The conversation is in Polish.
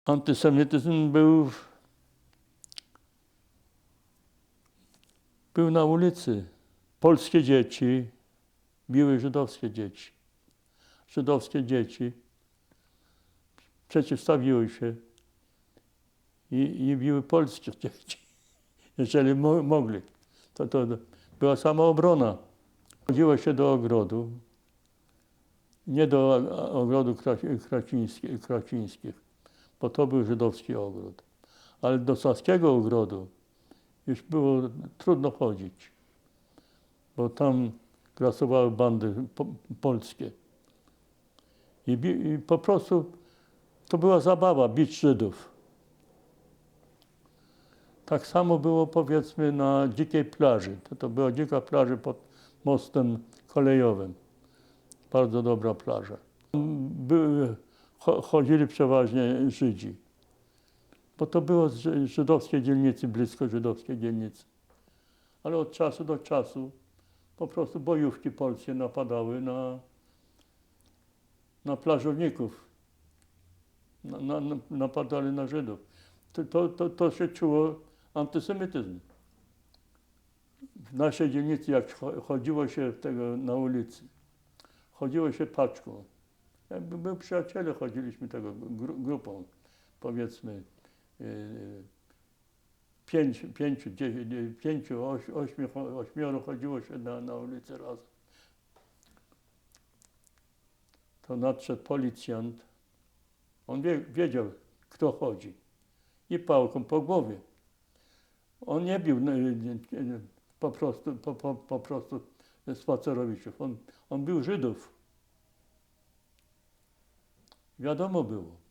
Antysemityzm był na ulicy. Polskie dzieci biły żydowskie dzieci. Żydowskie dzieci przeciwstawiły się i biły polskie dzieci, jeżeli mogli. To była samoobrona. Chodziło się do ogrodu, nie do ogrodu Kracińskich, bo to był żydowski ogród. Ale do Saskiego ogrodu już było trudno chodzić, bo tam grasowały bandy polskie. I po prostu to była zabawa, bić Żydów. Tak samo było, powiedzmy, na dzikiej plaży. To była dzika plaża pod mostem kolejowym. Bardzo dobra plaża. Chodzili przeważnie Żydzi, bo to było z żydowskiej dzielnicy, blisko żydowskiej dzielnicy. Ale od czasu do czasu po prostu bojówki polskie napadały na plażowników, napadali na Żydów. To się czuło antysemityzm. W naszej dzielnicy, jak chodziło się na ulicy, chodziło się paczką. Jakby my przyjaciele chodziliśmy tego grupą, powiedzmy 8 chodziło się na ulicę razem. To nadszedł policjant. On wiedział, kto chodzi. I pałką po głowie. On nie bił po prostu spacerowiczów. On bił Żydów. Wiadomo było.